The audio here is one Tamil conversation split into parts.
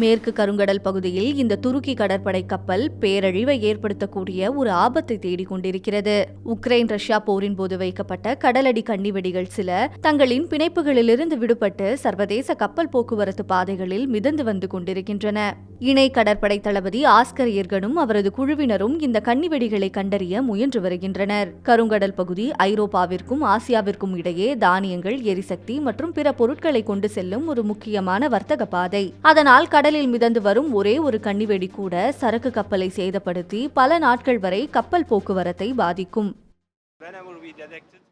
மேற்கு கருங்கடல் பகுதியில் இந்த துருக்கி கடற்படை கப்பல் பேரழிவை ஏற்படுத்தக்கூடிய ஒரு ஆபத்தை தேடிக் கொண்டிருக்கிறது. உக்ரைன் ரஷ்யா போரின் போது வைக்கப்பட்ட கடலடி கன்னிவெடிகள் சில தங்களின் பிணைப்புகளிலிருந்து விடுபட்டு சர்வதேச கப்பல் போக்குவரத்து பாதைகளில் மிதந்து வந்து கொண்டிருக்கின்றன. இணை கடற்படை தளபதி ஆஸ்கர் எர்கனும் அவரது குழுவினரும் இந்த கன்னிவெடிகளை கண்டறிய முயன்று வருகின்றனர். கருங்கடல் பகுதி ஐரோப்பாவிற்கும் ஆசியாவிற்கும் இடையே தானியங்கள், எரிசக்தி மற்றும் பிற பொருட்களை கொண்டு செல்லும் ஒரு முக்கியமான வர்த்தக பாதை. அதனால் கடலில் மிதந்து வரும் ஒரே ஒரு கன்னிவெடி கூட சரக்கு கப்பலை சேதப்படுத்தி பல நாட்கள் வரை கப்பல் போக்குவரத்தை பாதிக்கும்.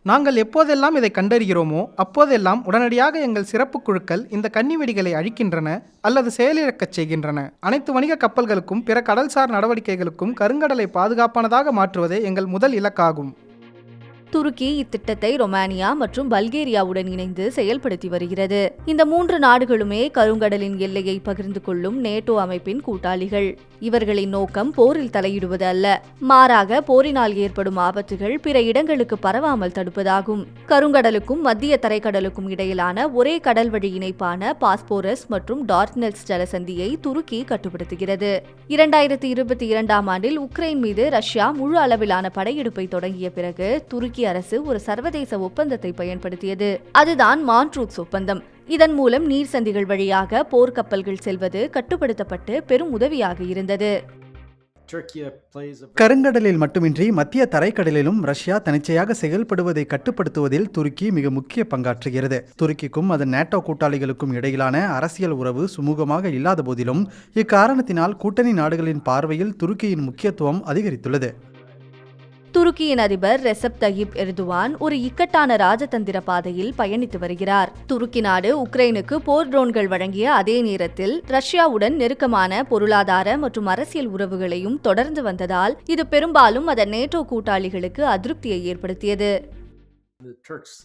நாங்கள் எப்போதெல்லாம் இதை கண்டறிகிறோமோ அப்போதெல்லாம் உடனடியாக எங்கள் சிறப்பு குழுக்கள் இந்த கன்னிவெடிகளை அழிக்கின்றன அல்லது செயலிழக்கச் செய்கின்றன. அனைத்து வணிக கப்பல்களுக்கும் பிற கடல்சார் நடவடிக்கைகளுக்கும் கருங்கடலை பாதுகாப்பானதாக மாற்றுவதே எங்கள் முதல் இலக்காகும். துருக்கி இத்திட்டத்தை ரொமானியா மற்றும் பல்கேரியாவுடன் இணைந்து செயல்படுத்தி வருகிறது. இந்த 3 நாடுகளுமே கருங்கடலின் எல்லையை பகிர்ந்து கொள்ளும் நேட்டோ அமைப்பின் கூட்டாளிகள். இவர்களின் நோக்கம் போரில் தலையிடுவது அல்ல, மாறாக போரினால் ஏற்படும் ஆபத்துகள் பிற இடங்களுக்கு பரவாமல் தடுப்பதாகும். கருங்கடலுக்கும் மத்திய தரைக்கடலுக்கும் இடையிலான ஒரே கடல் வழி இணைப்பான பாஸ்போரஸ் மற்றும் டார்ட்னெல்ஸ் ஜலசந்தியை துருக்கி கட்டுப்படுத்துகிறது. 2022ஆம் ஆண்டில் உக்ரைன் மீது ரஷ்யா முழு அளவிலான படையெடுப்பை தொடங்கிய பிறகு துருக்கி அரசு ஒரு சர்வதேச ஒப்பந்தத்தை பயன்படுத்தியது. அதுதான் மான்ட்ரூத்ஸ் ஒப்பந்தம். இதன் மூலம் நீர் சந்திகள் வழியாக போர்க்கப்பல்கள் செல்வது கட்டுப்படுத்தப்பட்டு பெரும் உதவியாக இருந்தது. கருங்கடலில் மட்டுமின்றி மத்திய தரைக்கடலிலும் ரஷ்யா தனிச்சையாக செயல்படுவதை கட்டுப்படுத்துவதில் துருக்கி மிக முக்கிய பங்காற்றுகிறது. துருக்கிக்கும் அதன் நேட்டோ கூட்டாளிகளுக்கும் இடையிலான அரசியல் உறவு சுமூகமாக இல்லாத போதிலும் இக்காரணத்தினால் கூட்டணி நாடுகளின் பார்வையில் துருக்கியின் முக்கியத்துவம் அதிகரித்துள்ளது. துருக்கியின் அதிபர் ரெசப் தயிப் எர்துவான் ஒரு இக்கட்டான ராஜதந்திர பாதையில் பயணித்து வருகிறார். துருக்கி நாடு உக்ரைனுக்கு போர் ட்ரோன்கள் வழங்கிய அதே நேரத்தில் ரஷ்யாவுடன் நெருக்கமான பொருளாதார மற்றும் அரசியல் உறவுகளையும் தொடர்ந்து வந்ததால் இது பெரும்பாலும் அதன் நேட்டோ கூட்டாளிகளுக்கு அதிருப்தியை ஏற்படுத்தியது.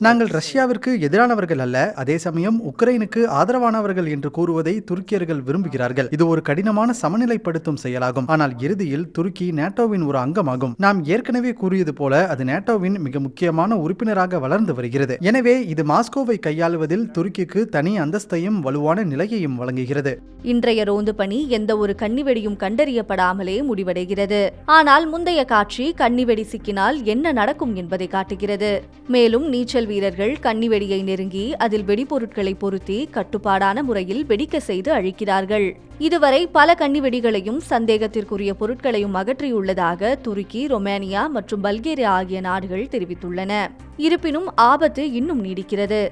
நாங்கள் ரஷ்யாவிற்கு எதிரானவர்கள் அல்ல, அதே சமயம் உக்ரைனுக்கு ஆதரவானவர்கள் என்று கூறுவதை துருக்கியர்கள் விரும்புகிறார்கள். இது ஒரு கடினமான சமநிலைப்படுத்தும் செயலாகும். ஆனால் இறுதியில் துருக்கி நேட்டோவின் ஒரு அங்கமாகும். நாம் ஏற்கனவே கூறியது போல அது நேட்டோவின் மிக முக்கியமான உறுப்பினராக வளர்ந்து வருகிறது. எனவே இது மாஸ்கோவை கையாளுவதில் துருக்கிக்கு தனி அந்தஸ்தையும் வலுவான நிலையையும் வழங்குகிறது. இன்றைய ரோந்து பணி எந்த ஒரு கன்னிவெடியும் கண்டறியப்படாமலே முடிவடைகிறது. ஆனால் முந்தைய காட்சி கன்னிவெடி சிக்கினால் என்ன நடக்கும் என்பதை காட்டுகிறது. மேலும் நீச்சல் வீரர்கள் கன்னிவெடியை நெருங்கி அதில் வெடிபொருட்களை பொருத்தி கட்டுப்பாடான முறையில் வெடிக்க செய்து அழிக்கிறார்கள். இதுவரை பல கன்னிவெடிகளையும் சந்தேகத்திற்குரிய பொருட்களையும் அகற்றியுள்ளதாக துருக்கி, ரொமானியா மற்றும் பல்கேரியா ஆகிய நாடுகள் தெரிவித்துள்ளன. இருப்பினும் ஆபத்து இன்னும் நீடிக்கிறது.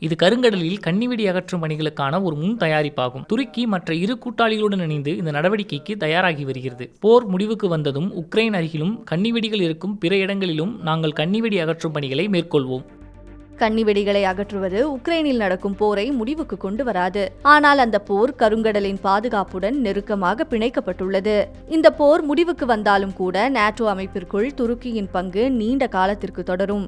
இது கருங்கடலில் கன்னிவெடி அகற்றும் பணிகளுக்கான ஒரு முன் தயாரிப்பாகும். துருக்கி மற்ற இரு கூட்டாளிகளுடன் இணைந்து இந்த நடவடிக்கைக்கு தயாராகி வருகிறது. போர் முடிவுக்கு வந்ததும் உக்ரைன் அருகிலும் கன்னிவெடிகள் இருக்கும் பிற இடங்களிலும் நாங்கள் கன்னிவெடி அகற்றும் பணிகளை மேற்கொள்வோம். கன்னிவெடிகளை அகற்றுவது உக்ரைனில் நடக்கும் போரை முடிவுக்கு கொண்டு வராது. ஆனால் அந்த போர் கருங்கடலின் பாதுகாப்புடன் நெருக்கமாக பிணைக்கப்பட்டுள்ளது. இந்த போர் முடிவுக்கு வந்தாலும் கூட நேட்டோ அமைப்பிற்குள் துருக்கியின் பங்கு நீண்ட காலத்திற்கு தொடரும்.